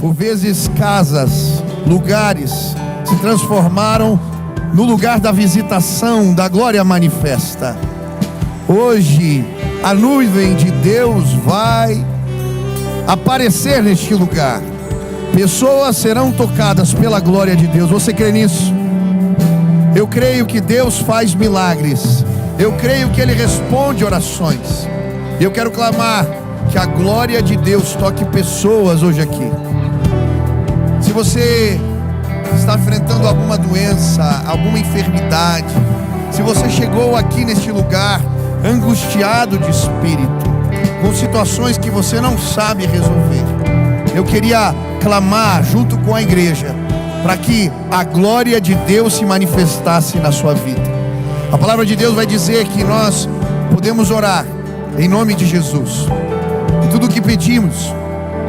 Por vezes casas, lugares se transformaram no lugar da visitação, da glória manifesta. Hoje a nuvem de Deus vai aparecer neste lugar. Pessoas serão tocadas pela glória de Deus. Você crê nisso? Eu creio que Deus faz milagres. Eu creio que Ele responde orações. E eu quero clamar que a glória de Deus toque pessoas hoje aqui. Se você está enfrentando alguma doença, alguma enfermidade, se você chegou aqui neste lugar angustiado de espírito, com situações que você não sabe resolver, eu queria clamar junto com a igreja para que a glória de Deus se manifestasse na sua vida. A palavra de Deus vai dizer que nós podemos orar em nome de Jesus, e tudo o que pedimos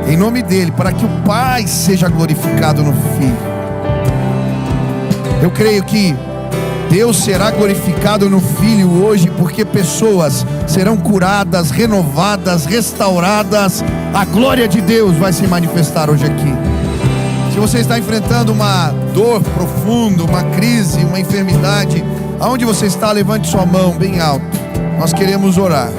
em nome dele, para que o Pai seja glorificado no Filho. Eu creio que Deus será glorificado no Filho hoje, porque pessoas serão curadas, renovadas, restauradas. A glória de Deus vai se manifestar hoje aqui. Se você está enfrentando uma dor profunda, uma crise, uma enfermidade, aonde você está, levante sua mão bem alto. Nós queremos orar.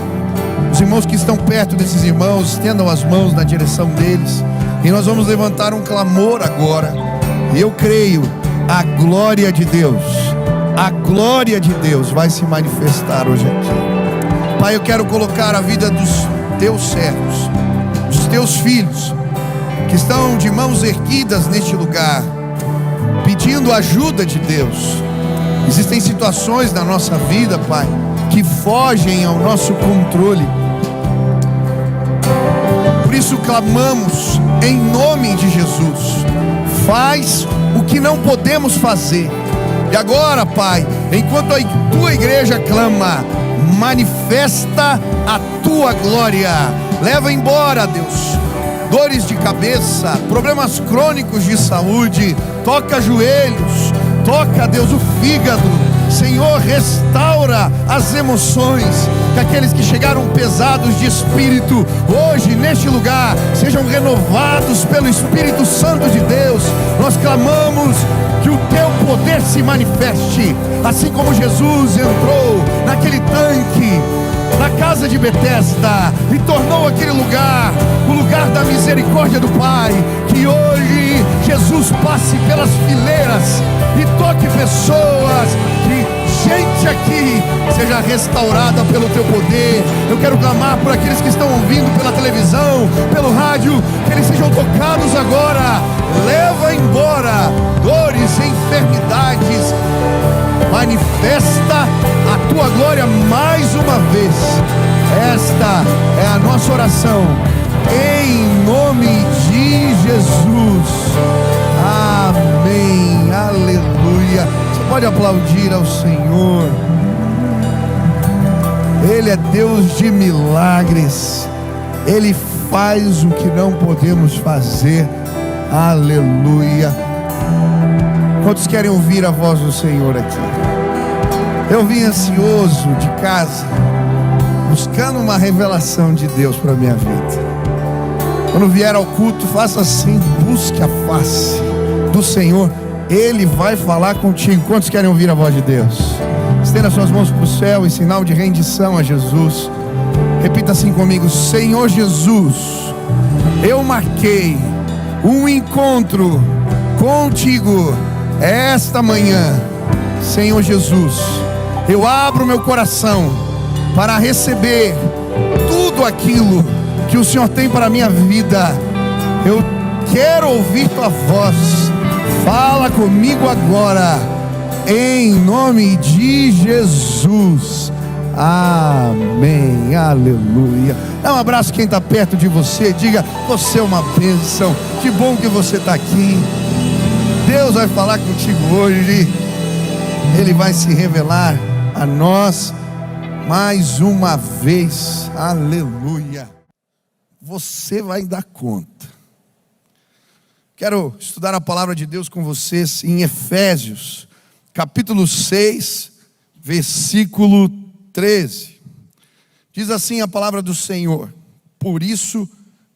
Os irmãos que estão perto desses irmãos, estendam as mãos na direção deles, e nós vamos levantar um clamor agora. E eu creio, a glória de Deus vai se manifestar hoje aqui. Pai, eu quero colocar a vida dos teus servos, dos teus filhos, que estão de mãos erguidas neste lugar, pedindo ajuda de Deus. Existem situações na nossa vida, Pai, que fogem ao nosso controle. Por isso clamamos em nome de Jesus. Faz o que não podemos fazer. E agora, Pai, enquanto a tua igreja clama, manifesta a tua glória. Leva embora, Deus, dores de cabeça, problemas crônicos de saúde. Toca joelhos, toca, Deus, o fígado. Senhor, restaura as emoções, que aqueles que chegaram pesados de espírito, hoje neste lugar, sejam renovados pelo Espírito Santo de Deus. Nós clamamos que o teu poder se manifeste, assim como Jesus entrou naquele tanque, na casa de Betesda, e tornou aquele lugar o lugar da misericórdia do Pai. Que hoje Jesus passe pelas fileiras e toque pessoas, que gente aqui seja restaurada pelo teu poder. Eu quero clamar por aqueles que estão ouvindo pela televisão, pelo rádio, que eles sejam tocados agora. Leva embora dores, enfermidades. Manifesta a tua glória mais uma vez. Esta é a nossa oração, em nome de Jesus. Amém, aleluia. Você pode aplaudir ao Senhor. Ele é Deus de milagres. Ele faz o que não podemos fazer. Aleluia. Quantos querem ouvir a voz do Senhor aqui? Eu vim ansioso de casa, buscando uma revelação de Deus para a minha vida. Quando vier ao culto, faça assim, busque a face do Senhor. Ele vai falar contigo. Quantos querem ouvir a voz de Deus? Estenda suas mãos para o céu em sinal de rendição a Jesus. Repita assim comigo: Senhor Jesus, eu marquei um encontro contigo esta manhã. Senhor Jesus, eu abro meu coração para receber tudo aquilo que o Senhor tem para a minha vida. Eu quero ouvir tua voz. Fala comigo agora, em nome de Jesus. Amém, aleluia. Dá um abraço quem está perto de você. Diga: você é uma bênção. Que bom que você está aqui. Deus vai falar contigo hoje. Ele vai se revelar a nós mais uma vez. Aleluia. Você vai dar conta. Quero estudar a palavra de Deus com vocês em Efésios, capítulo 6, versículo 13. Diz assim a palavra do Senhor: por isso,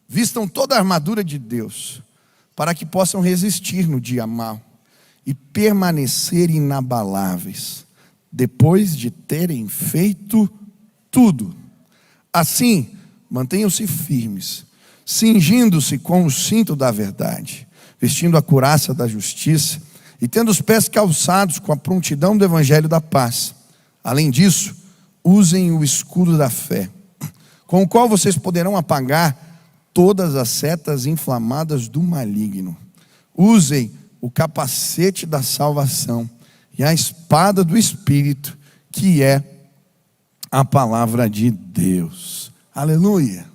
vistam toda a armadura de Deus, para que possam resistir no dia mau e permanecer inabaláveis, depois de terem feito tudo. Assim, mantenham-se firmes, cingindo-se com o cinto da verdade, vestindo a couraça da justiça e tendo os pés calçados com a prontidão do evangelho da paz. Além disso, usem o escudo da fé, com o qual vocês poderão apagar todas as setas inflamadas do maligno. Usem o capacete da salvação e a espada do Espírito, que é a palavra de Deus. Aleluia.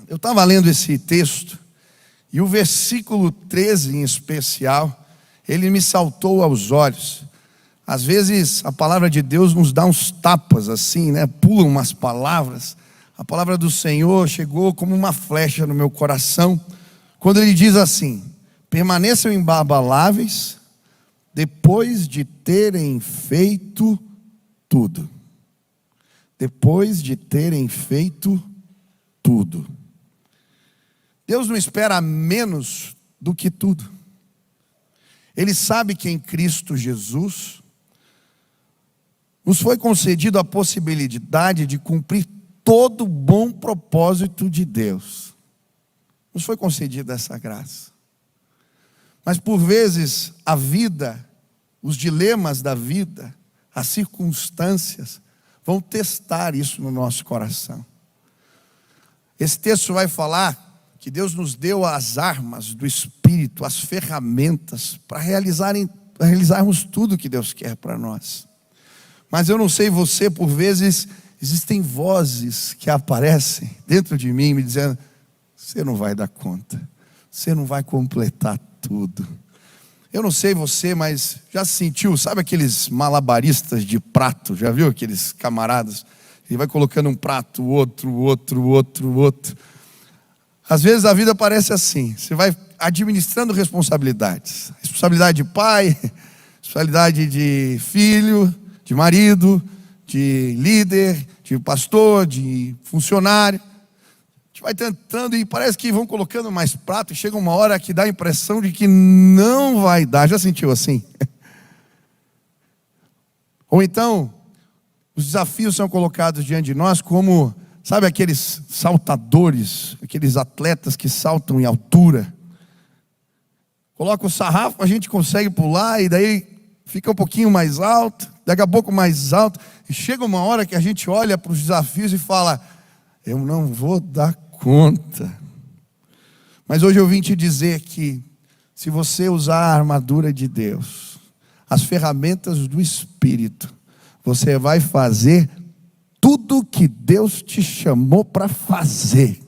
Eu estava lendo esse texto e o versículo 13 em especial, ele me saltou aos olhos. Às vezes a palavra de Deus nos dá uns tapas assim, né? Pulam umas palavras. A palavra do Senhor chegou como uma flecha no meu coração, quando ele diz assim: permaneçam inabaláveis depois de terem feito tudo. Depois de terem feito tudo. Deus não espera menos do que tudo. Ele sabe que em Cristo Jesus nos foi concedido a possibilidade de cumprir todo o bom propósito de Deus. Nos foi concedida essa graça. Mas por vezes a vida, os dilemas da vida, as circunstâncias vão testar isso no nosso coração. Esse texto vai falar que Deus nos deu as armas do Espírito, as ferramentas para realizarmos tudo que Deus quer para nós. Mas eu não sei você, por vezes existem vozes que aparecem dentro de mim me dizendo: você não vai dar conta, você não vai completar tudo. Eu não sei você, mas já sentiu, sabe aqueles malabaristas de prato? Já viu aqueles camaradas? Ele vai colocando um prato, outro. Às vezes a vida parece assim, você vai administrando responsabilidades. Responsabilidade de pai, responsabilidade de filho, de marido, de líder, de pastor, de funcionário. A gente vai tentando e parece que vão colocando mais prato e chega uma hora que dá a impressão de que não vai dar. Já sentiu assim? Ou então, os desafios são colocados diante de nós como, sabe, aqueles saltadores, aqueles atletas que saltam em altura. Coloca o sarrafo, a gente consegue pular e daí fica um pouquinho mais alto, daqui a pouco mais alto. E chega uma hora que a gente olha para os desafios e fala: eu não vou dar conta. Mas hoje eu vim te dizer que se você usar a armadura de Deus, as ferramentas do Espírito, você vai fazer tudo que Deus te chamou para fazer.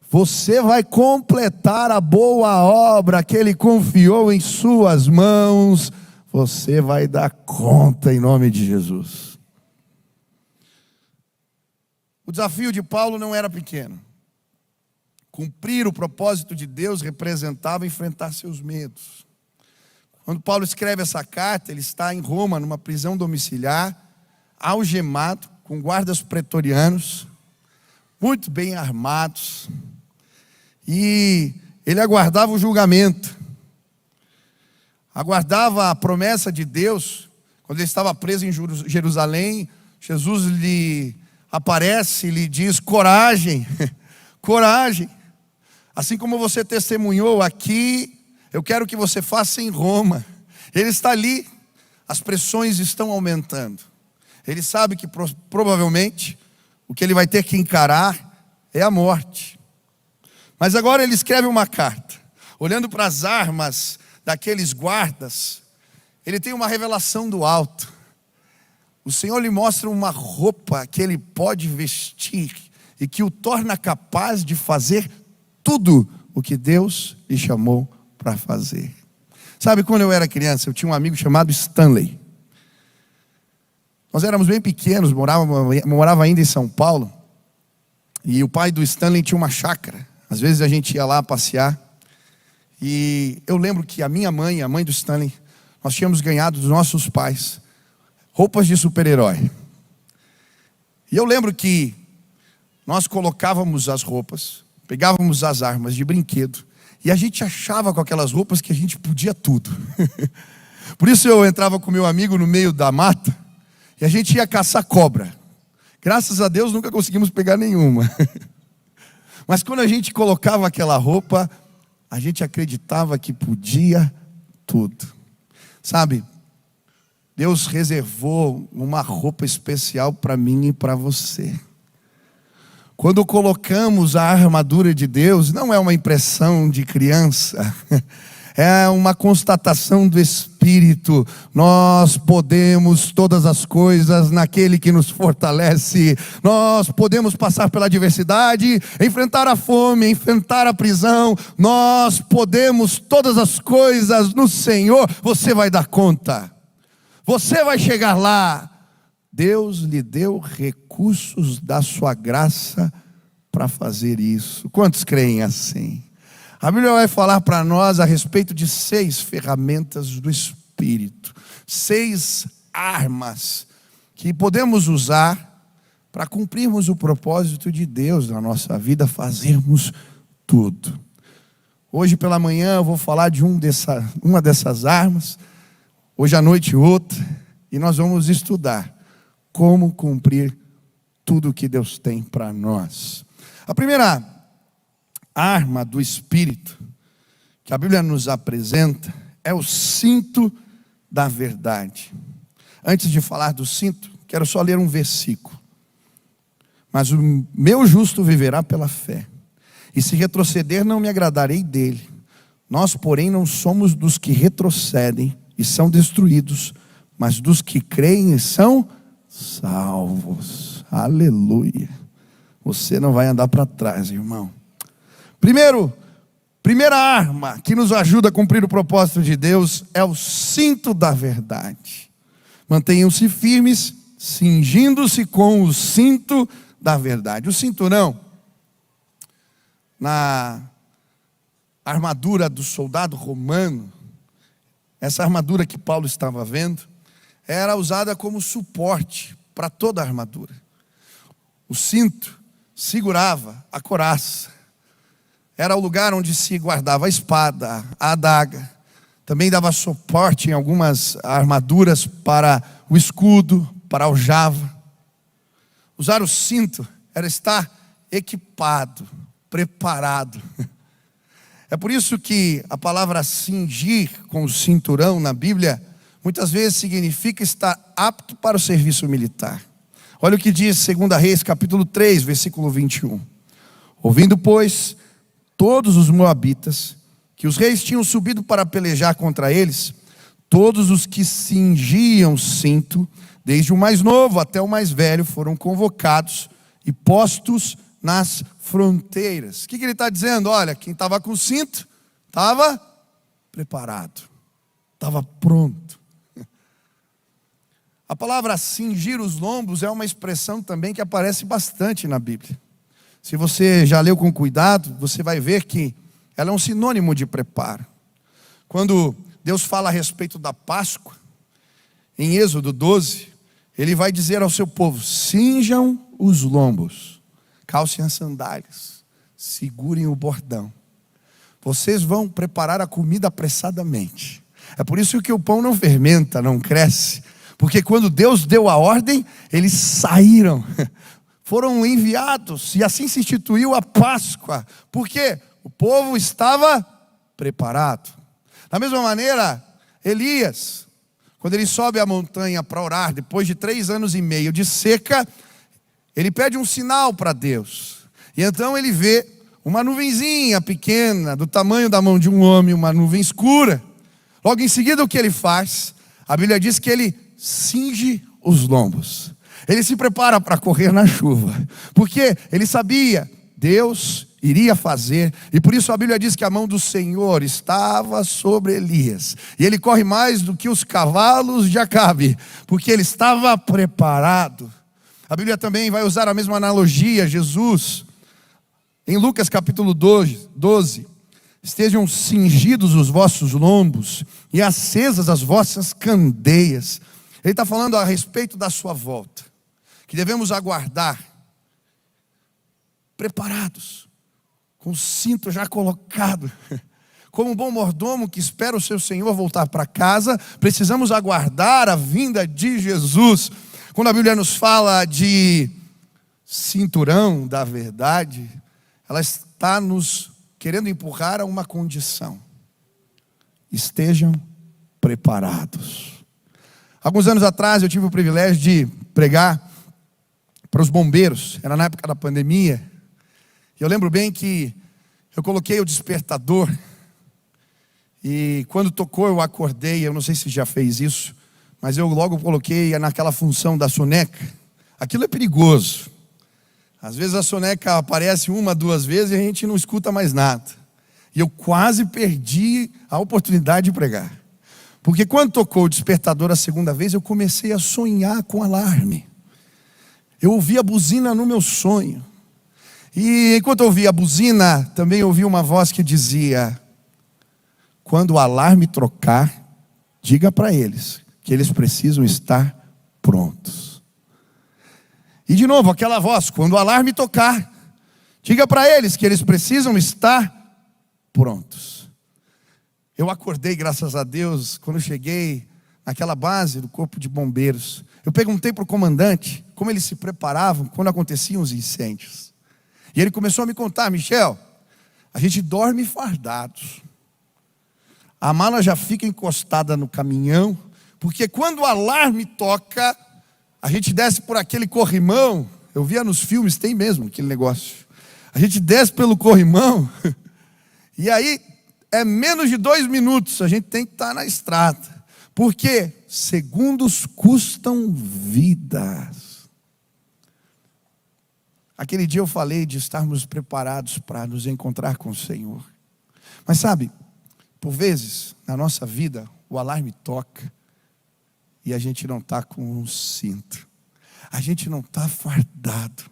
Você vai completar a boa obra que Ele confiou em suas mãos. Você vai dar conta em nome de Jesus. O desafio de Paulo não era pequeno. Cumprir o propósito de Deus representava enfrentar seus medos. Quando Paulo escreve essa carta, ele está em Roma, numa prisão domiciliar, algemado, com guardas pretorianos, muito bem armados, e ele aguardava o julgamento, aguardava a promessa de Deus. Quando ele estava preso em Jerusalém, Jesus lhe aparece e lhe diz: coragem, coragem, assim como você testemunhou aqui, eu quero que você faça em Roma. Ele está ali, as pressões estão aumentando. Ele sabe que provavelmente o que ele vai ter que encarar é a morte. Mas agora ele escreve uma carta, olhando para as armas daqueles guardas, ele tem uma revelação do alto. O Senhor lhe mostra uma roupa que ele pode vestir e que o torna capaz de fazer tudo o que Deus lhe chamou para fazer. Sabe, quando eu era criança, eu tinha um amigo chamado Stanley. Nós éramos bem pequenos, morava ainda em São Paulo. E o pai do Stanley tinha uma chácara. Às vezes a gente ia lá passear. E eu lembro que a minha mãe, a mãe do Stanley, nós tínhamos ganhado dos nossos pais roupas de super-herói. E eu lembro que nós colocávamos as roupas, pegávamos as armas de brinquedo E a gente achava com aquelas roupas que a gente podia tudo. Por isso eu entrava com meu amigo no meio da mata e a gente ia caçar cobra. Graças a Deus nunca conseguimos pegar nenhuma. Mas quando a gente colocava aquela roupa, a gente acreditava que podia tudo. Sabe, Deus reservou uma roupa especial para mim e para você. Quando colocamos a armadura de Deus, não é uma impressão de criança, é uma constatação do Espírito. Nós podemos todas as coisas naquele que nos fortalece. Nós podemos passar pela adversidade, enfrentar a fome, enfrentar a prisão. Nós podemos todas as coisas no Senhor. Você vai dar conta. Você vai chegar lá. Deus lhe deu recursos da sua graça para fazer isso. Quantos creem assim? A Bíblia vai falar para nós a respeito de 6 ferramentas do Espírito. 6 armas que podemos usar para cumprirmos o propósito de Deus na nossa vida, fazermos tudo. Hoje pela manhã eu vou falar de uma dessas armas. Hoje à noite outra. E nós vamos estudar como cumprir tudo o que Deus tem para nós. A primeira arma do Espírito que a Bíblia nos apresenta é o cinto da verdade. Antes de falar do cinto, quero só ler um versículo. Mas o meu justo viverá pela fé, e se retroceder não me agradarei dele. Nós, porém, não somos dos que retrocedem e são destruídos, mas dos que creem e são salvos. Aleluia. Você não vai andar para trás, irmão. Primeira arma que nos ajuda a cumprir o propósito de Deus é o cinto da verdade. Mantenham-se firmes, cingindo-se com o cinto da verdade. O cinturão, na armadura do soldado romano, essa armadura que Paulo estava vendo, era usada como suporte para toda a armadura. O cinto segurava a couraça. Era o lugar onde se guardava a espada, a adaga. Também dava suporte em algumas armaduras para o escudo, para a aljava. Usar o cinto era estar equipado, preparado. É por isso que a palavra cingir com o cinturão na Bíblia muitas vezes significa estar apto para o serviço militar. Olha o que diz 2 Reis, capítulo 3, versículo 21. Ouvindo, pois, todos os moabitas, que os reis tinham subido para pelejar contra eles, todos os que cingiam cinto, desde o mais novo até o mais velho, foram convocados e postos nas fronteiras. O que ele está dizendo? Olha, quem estava com cinto, estava preparado, estava pronto. A palavra cingir os lombos é uma expressão também que aparece bastante na Bíblia. Se você já leu com cuidado, você vai ver que ela é um sinônimo de preparo. Quando Deus fala a respeito da Páscoa, em Êxodo 12, Ele vai dizer ao seu povo: cinjam os lombos, calcem as sandálias, segurem o bordão. Vocês vão preparar a comida apressadamente. É por isso que o pão não fermenta, não cresce. Porque quando Deus deu a ordem, eles saíram, foram enviados, e assim se instituiu a Páscoa, porque o povo estava preparado. Da mesma maneira, Elias, quando ele sobe a montanha para orar, depois de 3 anos e meio de seca, ele pede um sinal para Deus, e então ele vê uma nuvenzinha pequena, do tamanho da mão de um homem, uma nuvem escura. Logo em seguida, o que ele faz? A Bíblia diz que ele cinge os lombos. Ele se prepara para correr na chuva, porque ele sabia, Deus iria fazer, e por isso a Bíblia diz que a mão do Senhor estava sobre Elias, e ele corre mais do que os cavalos de Acabe, porque ele estava preparado. A Bíblia também vai usar a mesma analogia. Jesus, em Lucas capítulo 12, estejam cingidos os vossos lombos e acesas as vossas candeias. Ele está falando a respeito da sua volta, que devemos aguardar, preparados, com o cinto já colocado, Como um bom mordomo que espera o seu senhor voltar para casa, precisamos aguardar a vinda de Jesus. Quando a Bíblia nos fala de cinturão da verdade, ela está nos querendo empurrar a uma condição: estejam preparados. Alguns anos atrás eu tive o privilégio de pregar para os bombeiros, era na época da pandemia, e eu lembro bem que eu coloquei o despertador, e quando tocou eu acordei. Eu não sei se já fez isso, mas eu logo coloquei naquela função da soneca. Aquilo é perigoso. Às vezes a soneca aparece uma, duas vezes e a gente não escuta mais nada. E eu quase perdi a oportunidade de pregar. Porque quando tocou o despertador a segunda vez, eu comecei a sonhar com alarme. Eu ouvi a buzina no meu sonho. E enquanto eu ouvia a buzina, também ouvi uma voz que dizia: quando o alarme trocar, diga para eles que eles precisam estar prontos. E de novo aquela voz: quando o alarme tocar, diga para eles que eles precisam estar prontos. Eu acordei, graças a Deus, quando eu cheguei naquela base do Corpo de Bombeiros. Eu perguntei para o comandante como eles se preparavam quando aconteciam os incêndios. E ele começou a me contar: Michel, a gente dorme fardados. A mala já fica encostada no caminhão, porque quando o alarme toca, a gente desce por aquele corrimão. Eu via nos filmes, tem mesmo aquele negócio. A gente desce pelo corrimão, e aí é menos de 2 minutos, a gente tem que estar na estrada. Porque segundos custam vidas. Aquele dia eu falei de estarmos preparados para nos encontrar com o Senhor. Mas sabe, por vezes, na nossa vida, o alarme toca e a gente não está com um cinto. A gente não está fardado.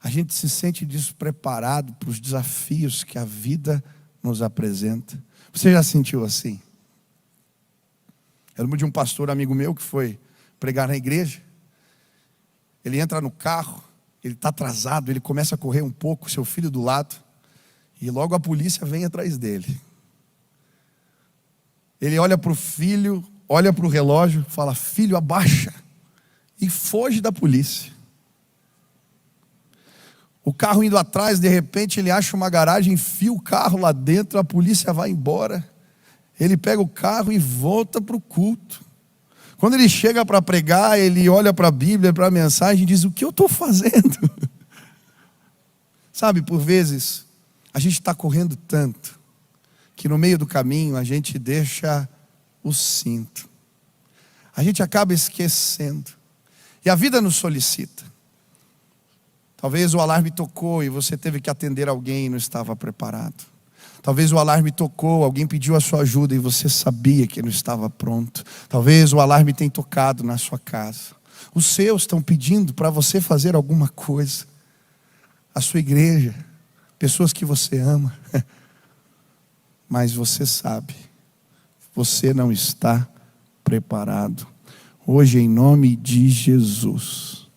A gente se sente despreparado para os desafios que a vida nos apresenta. Você já sentiu assim? Eu lembro de um pastor amigo meu que foi pregar na igreja. Ele entra no carro, ele está atrasado, ele começa a correr um pouco, seu filho do lado, e logo a polícia vem atrás dele. Ele olha para o filho, olha para o relógio, fala: filho, abaixa, e foge da polícia. O carro indo atrás, de repente ele acha uma garagem, enfia o carro lá dentro, a polícia vai embora. Ele pega o carro e volta para o culto. Quando ele chega para pregar, ele olha para a Bíblia, para a mensagem e diz: o que eu estou fazendo? Sabe, por vezes a gente está correndo tanto que no meio do caminho a gente deixa o cinto. A gente acaba esquecendo. E a vida nos solicita. Talvez o alarme tocou e você teve que atender alguém e não estava preparado. Talvez o alarme tocou, alguém pediu a sua ajuda e você sabia que não estava pronto. Talvez o alarme tenha tocado na sua casa. Os seus estão pedindo para você fazer alguma coisa. A sua igreja, pessoas que você ama. Mas você sabe, você não está preparado. Hoje, em nome de Jesus,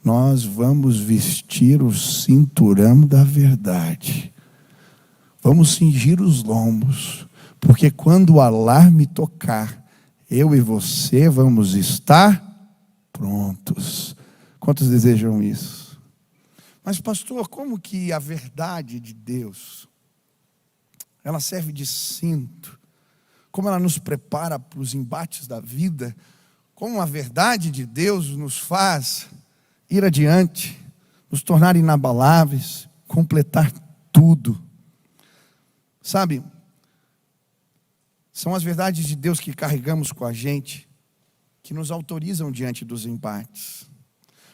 nós vamos vestir o cinturão da verdade. Vamos cingir os lombos, porque quando o alarme tocar, eu e você vamos estar prontos. Quantos desejam isso? Mas pastor, como que a verdade de Deus, ela serve de cinto? Como ela nos prepara para os embates da vida? Como a verdade de Deus nos faz ir adiante, nos tornar inabaláveis, completar tudo? Sabe, são as verdades de Deus que carregamos com a gente, que nos autorizam diante dos embates.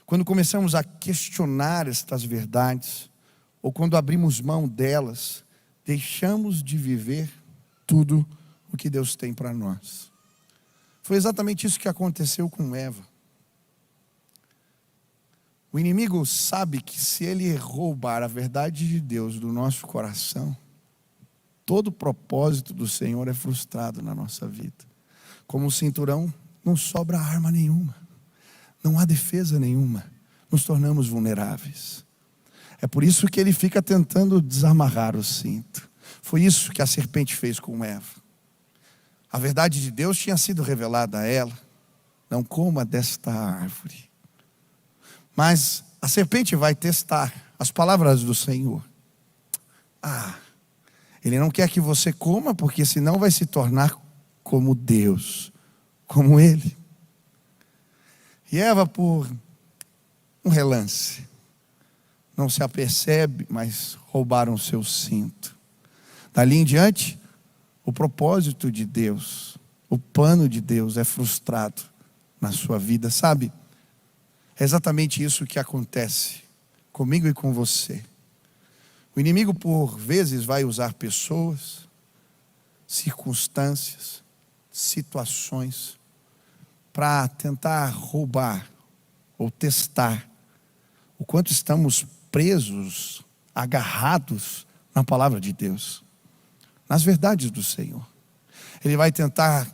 Quando começamos a questionar estas verdades, ou quando abrimos mão delas, deixamos de viver tudo o que Deus tem para nós. Foi exatamente isso que aconteceu com Eva. O inimigo sabe que se ele roubar a verdade de Deus do nosso coração, todo o propósito do Senhor é frustrado na nossa vida. Como o cinturão, não sobra arma nenhuma. Não há defesa nenhuma. Nos tornamos vulneráveis. É por isso que ele fica tentando desamarrar o cinto. Foi isso que a serpente fez com Eva. A verdade de Deus tinha sido revelada a ela: não coma desta árvore. Mas a serpente vai testar as palavras do Senhor. Ele não quer que você coma, porque senão vai se tornar como Deus, como Ele. E Eva, por um relance, não se apercebe, mas roubaram seu cinto. Dali em diante, o propósito de Deus, o plano de Deus é frustrado na sua vida, sabe? É exatamente isso que acontece comigo e com você. O inimigo, por vezes, vai usar pessoas, circunstâncias, situações, para tentar roubar ou testar o quanto estamos presos, agarrados na palavra de Deus, nas verdades do Senhor. Ele vai tentar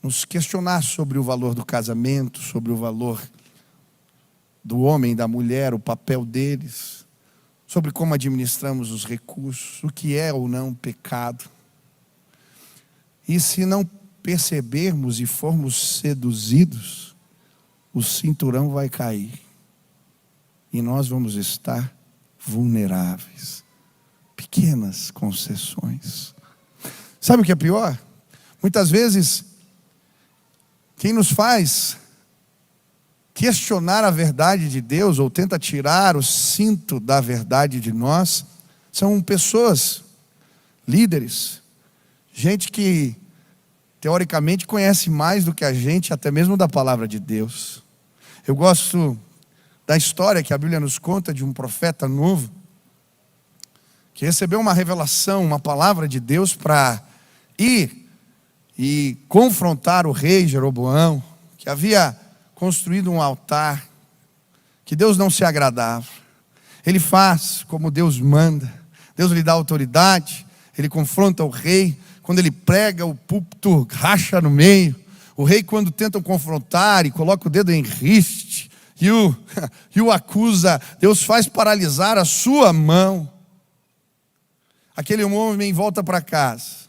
nos questionar sobre o valor do casamento, sobre o valor do homem e da mulher, o papel deles, sobre como administramos os recursos, o que é ou não pecado. E se não percebermos e formos seduzidos, o cinturão vai cair e nós vamos estar vulneráveis. Pequenas concessões. Sabe o que é pior? Muitas vezes, quem nos faz questionar a verdade de Deus, ou tenta tirar o cinto da verdade de nós, são pessoas, líderes, gente que teoricamente conhece mais do que a gente, até mesmo da palavra de Deus. Eu gosto da história que a Bíblia nos conta de um profeta novo, que recebeu uma revelação, uma palavra de Deus para ir e confrontar o rei Jeroboão, que havia construído um altar, que Deus não se agradava. Ele faz como Deus manda, Deus lhe dá autoridade, ele confronta o rei. Quando ele prega, o púlpito racha no meio. O rei, quando tentam confrontar e coloca o dedo em riste e o acusa, Deus faz paralisar a sua mão. Aquele homem volta para casa,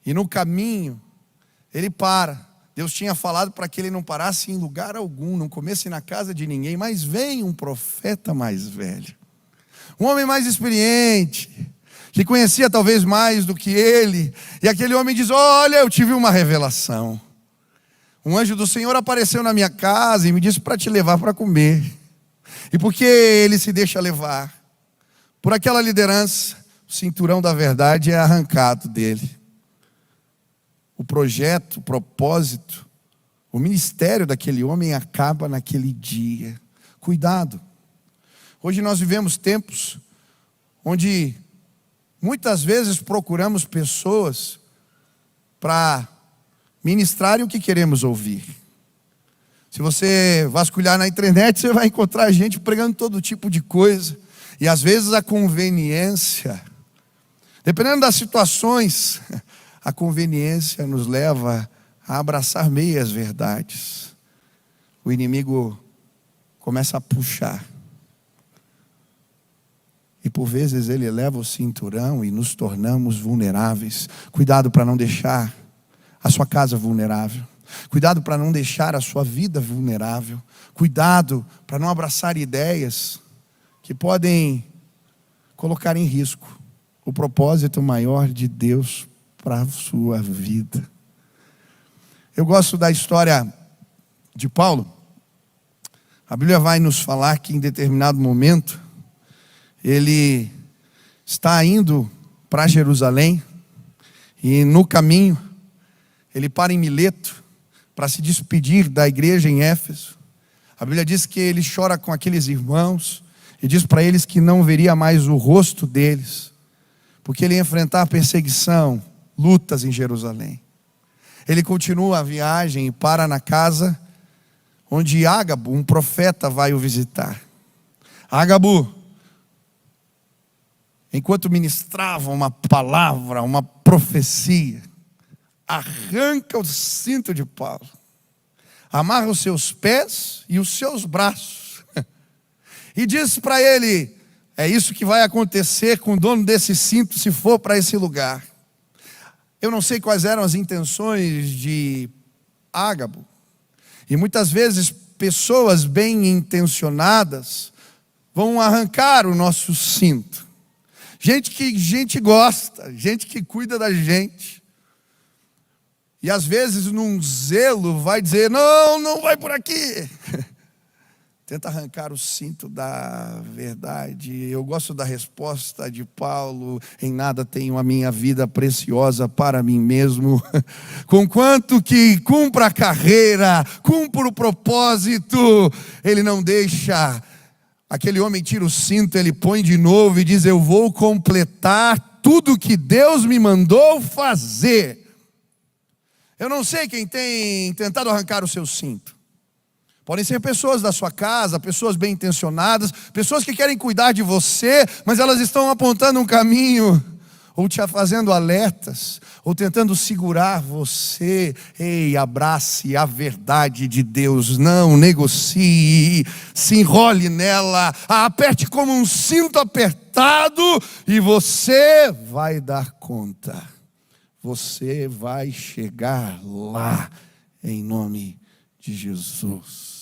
e no caminho ele para. Deus tinha falado para que ele não parasse em lugar algum, não comesse na casa de ninguém. Mas vem um profeta mais velho, um homem mais experiente, que conhecia talvez mais do que ele. E aquele homem diz: olha, eu tive uma revelação. Um anjo do Senhor apareceu na minha casa e me disse para te levar para comer. E porque ele se deixa levar por aquela liderança, o cinturão da verdade é arrancado dele. O projeto, o propósito, o ministério daquele homem acaba naquele dia. Cuidado. Hoje nós vivemos tempos onde muitas vezes procuramos pessoas para ministrarem o que queremos ouvir. Se você vasculhar na internet, você vai encontrar gente pregando todo tipo de coisa. E às vezes a conveniência, dependendo das situações, a conveniência nos leva a abraçar meias verdades. O inimigo começa a puxar. E por vezes ele leva o cinturão e nos tornamos vulneráveis. Cuidado para não deixar a sua casa vulnerável. Cuidado para não deixar a sua vida vulnerável. Cuidado para não abraçar ideias que podem colocar em risco o propósito maior de Deus para a sua vida. Eu gosto da história de Paulo. A Bíblia vai nos falar que em determinado momento ele está indo para Jerusalém e no caminho ele para em Mileto para se despedir da igreja em Éfeso. A Bíblia diz que ele chora com aqueles irmãos e diz para eles que não veria mais o rosto deles, porque ele ia enfrentar perseguição, lutas em Jerusalém. Ele continua a viagem e para na casa onde Ágabo, um profeta, vai o visitar. Ágabo, enquanto ministrava uma palavra, uma profecia, arranca o cinto de Paulo, amarra os seus pés e os seus braços e diz para ele: É isso que vai acontecer com o dono desse cinto se for para esse lugar. Eu não sei quais eram as intenções de Ágabo. E muitas vezes pessoas bem intencionadas vão arrancar o nosso cinto. Gente que a gente gosta, gente que cuida da gente. E às vezes num zelo vai dizer, não vai por aqui. Tenta arrancar o cinto da verdade. Eu gosto da resposta de Paulo: em nada tenho a minha vida preciosa para mim mesmo, conquanto que cumpra a carreira, cumpra o propósito. Ele não deixa. Aquele homem tira o cinto, ele põe de novo e diz: eu vou completar tudo que Deus me mandou fazer. Eu não sei quem tem tentado arrancar o seu cinto. Podem ser pessoas da sua casa, pessoas bem intencionadas, pessoas que querem cuidar de você, mas elas estão apontando um caminho, ou te fazendo alertas, ou tentando segurar você. Ei, abrace a verdade de Deus, não negocie, se enrole nela, a aperte como um cinto apertado, e você vai dar conta, você vai chegar lá, em nome de Jesus.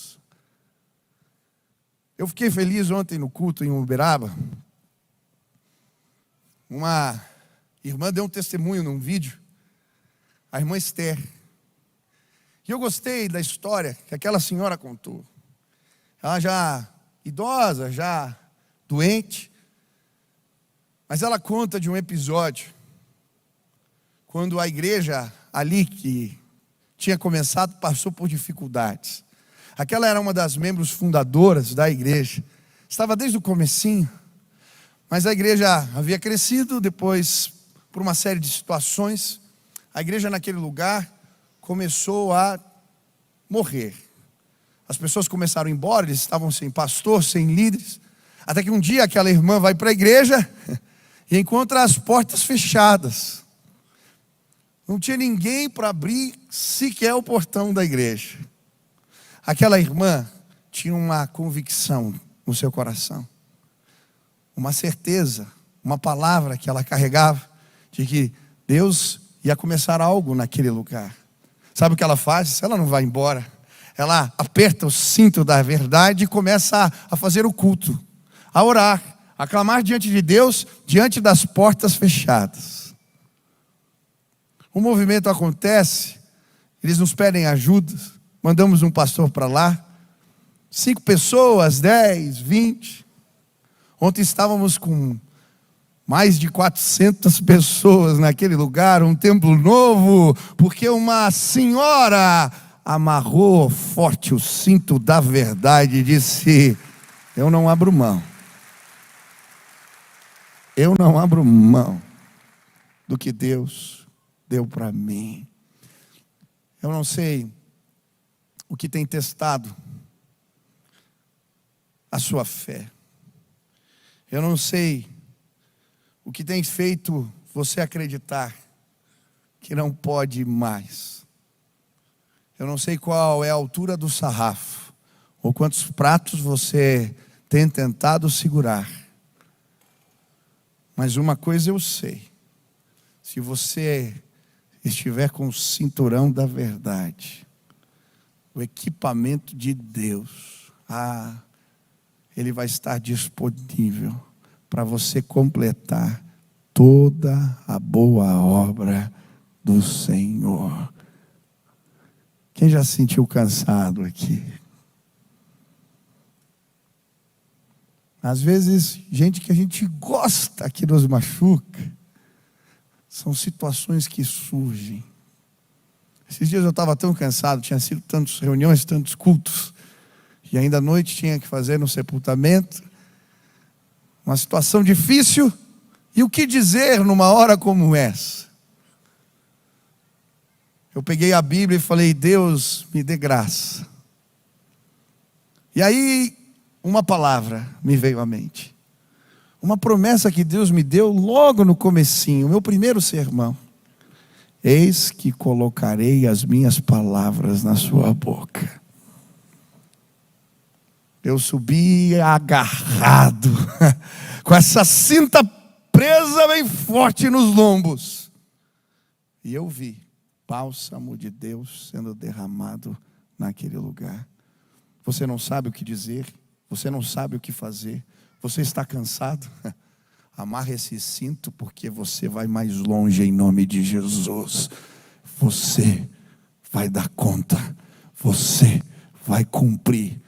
Eu fiquei feliz ontem no culto em Uberaba. Uma irmã deu um testemunho num vídeo, a irmã Esther. E eu gostei da história que aquela senhora contou. Ela já idosa, já doente, mas ela conta de um episódio, quando a igreja ali que tinha começado passou por dificuldades. Aquela era uma das membros fundadoras da igreja. Estava desde o comecinho. Mas a igreja havia crescido, depois, por uma série de situações, a igreja naquele lugar começou a morrer. As pessoas começaram a ir embora, eles estavam sem pastor, sem líderes. Até que um dia aquela irmã vai para a igreja e encontra as portas fechadas. Não tinha ninguém para abrir sequer o portão da igreja. Aquela irmã tinha uma convicção no seu coração, uma certeza, uma palavra que ela carregava, de que Deus ia começar algo naquele lugar. Sabe o que ela faz? Ela não vai embora. Ela aperta o cinto da verdade e começa a fazer o culto, a orar, a clamar diante de Deus, diante das portas fechadas. O movimento acontece, eles nos pedem ajuda. Mandamos um pastor para lá, 5 pessoas, 10, 20. Ontem estávamos com mais de 400 pessoas naquele lugar, um templo novo, porque uma senhora amarrou forte o cinto da verdade e disse: eu não abro mão. Eu não abro mão do que Deus deu para mim. Eu não sei o que tem testado a sua fé. Eu não sei o que tem feito você acreditar que não pode mais. Eu não sei qual é a altura do sarrafo, ou quantos pratos você tem tentado segurar. Mas uma coisa eu sei: se você estiver com o cinturão da verdade, o equipamento de Deus, ele vai estar disponível para você completar toda a boa obra do Senhor. Quem já se sentiu cansado aqui? Às vezes, gente que a gente gosta, que nos machuca, são situações que surgem. Esses dias eu estava tão cansado, tinha sido tantas reuniões, tantos cultos, e ainda à noite tinha que fazer no sepultamento, uma situação difícil, e o que dizer numa hora como essa? Eu peguei a Bíblia e falei: Deus, me dê graça. E aí, uma palavra me veio à mente, uma promessa que Deus me deu logo no comecinho, meu primeiro sermão: eis que colocarei as minhas palavras na sua boca. Eu subi agarrado, com essa cinta presa bem forte nos lombos. E eu vi bálsamo de Deus sendo derramado naquele lugar. Você não sabe o que dizer, você não sabe o que fazer, você está cansado? Amarre esse cinto, porque você vai mais longe em nome de Jesus. Você vai dar conta, você vai cumprir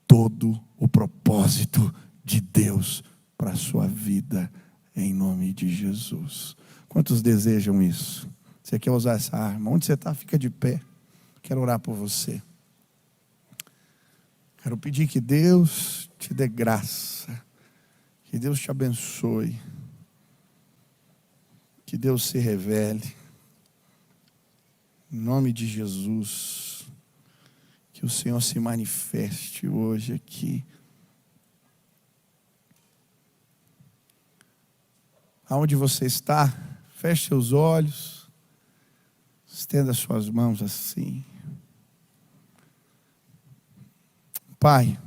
todo o propósito de Deus para a sua vida, em nome de Jesus. Quantos desejam isso? Você quer usar essa arma? Onde você está, fica de pé. Quero orar por você. Quero pedir que Deus te dê graça, que Deus te abençoe, que Deus se revele, em nome de Jesus, que o Senhor se manifeste hoje aqui. Aonde você está, feche seus olhos, estenda suas mãos assim. Pai,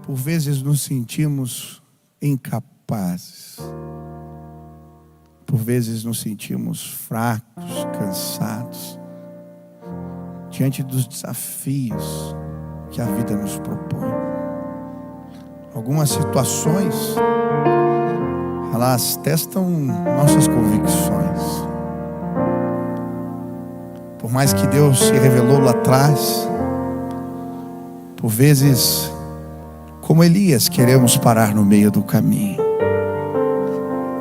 por vezes nos sentimos incapazes, por vezes nos sentimos fracos, cansados, diante dos desafios que a vida nos propõe. Algumas situações, elas testam nossas convicções. Por mais que Deus se revelou lá atrás, por vezes, como Elias, queremos parar no meio do caminho.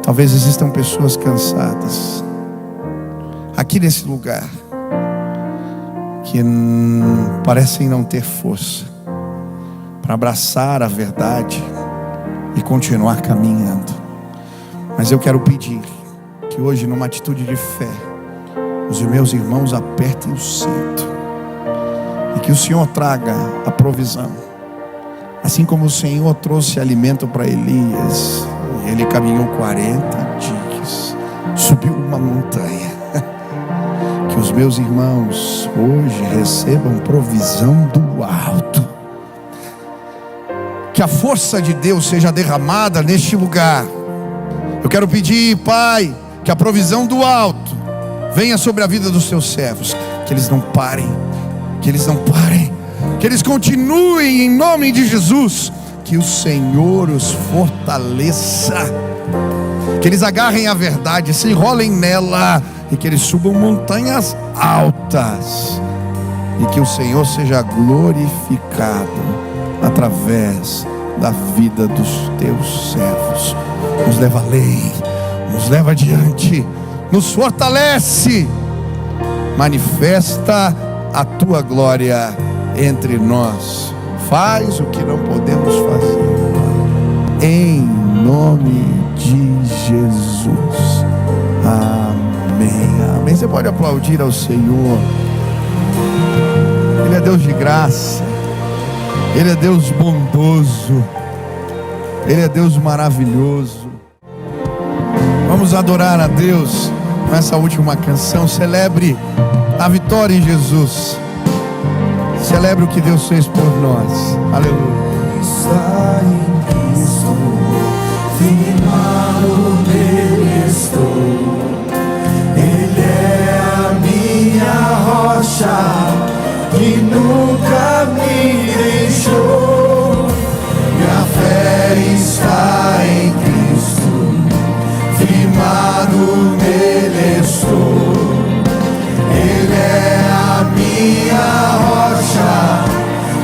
Talvez existam pessoas cansadas aqui nesse lugar, que parecem não ter força para abraçar a verdade e continuar caminhando. Mas eu quero pedir que hoje, numa atitude de fé, os meus irmãos apertem o cinto e que o Senhor traga a provisão. Assim como o Senhor trouxe alimento para Elias, ele caminhou 40 dias, subiu uma montanha. Que os meus irmãos hoje recebam provisão do alto. Que a força de Deus seja derramada neste lugar. Eu quero pedir, Pai, que a provisão do alto venha sobre a vida dos seus servos. Que eles não parem, que eles não parem, que eles continuem em nome de Jesus. Que o Senhor os fortaleça, que eles agarrem a verdade, se enrolem nela, e que eles subam montanhas altas, e que o Senhor seja glorificado através da vida dos teus servos. Nos leva além, nos leva adiante, nos fortalece, manifesta a tua glória entre nós. Faz o que não podemos fazer, em nome de Jesus. Amém, amém. Você pode aplaudir ao Senhor. Ele é Deus de graça, Ele é Deus bondoso, Ele é Deus maravilhoso. Vamos adorar a Deus com essa última canção. Celebre a vitória em Jesus. Celebre o que Deus fez por nós. Aleluia. Está em Cristo, firmado nele estou. Ele é a minha rocha, que nunca me deixou. Minha fé está em Cristo, firmado nele estou. Ele é a minha rocha,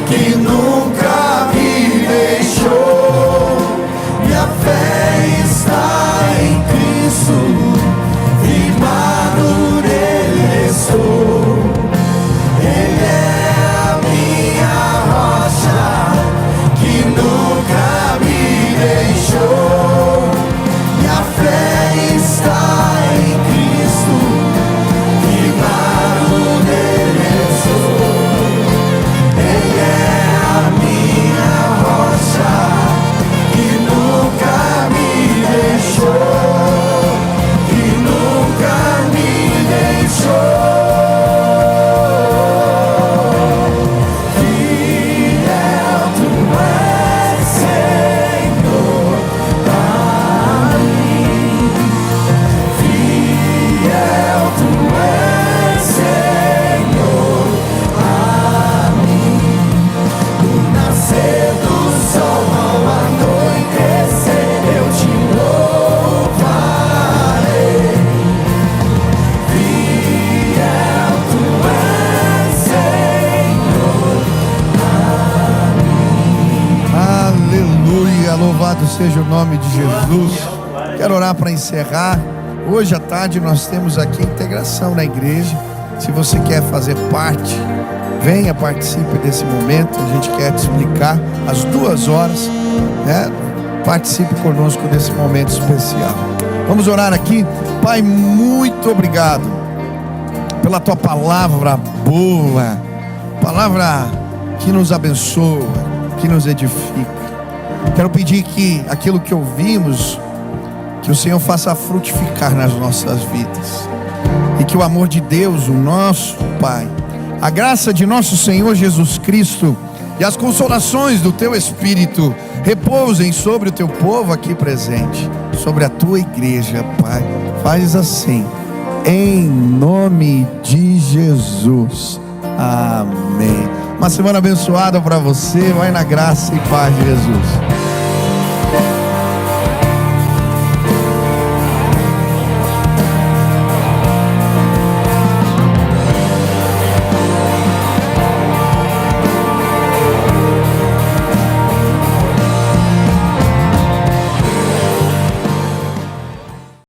que nunca me deixou. Minha fé está em Cristo, firmado nele estou. Ele é a minha rocha, que nunca me deixou. Minha fé está em Cristo, firmado nele estou. seja o nome de Jesus. Quero orar para encerrar. Hoje à tarde nós temos aqui integração na igreja. Se você quer fazer parte, venha, participe desse momento. A gente quer te explicar às 2 horas, né? Participe conosco desse momento especial. Vamos orar aqui. Pai, muito obrigado pela tua palavra boa, palavra que nos abençoa, que nos edifica. Quero pedir que aquilo que ouvimos, que o Senhor faça frutificar nas nossas vidas, e que o amor de Deus, o nosso Pai, a graça de nosso Senhor Jesus Cristo e as consolações do teu Espírito repousem sobre o teu povo aqui presente, sobre a tua igreja, Pai. Faz assim, em nome de Jesus. Amém. Uma semana abençoada para você. Vai na graça e paz de Jesus.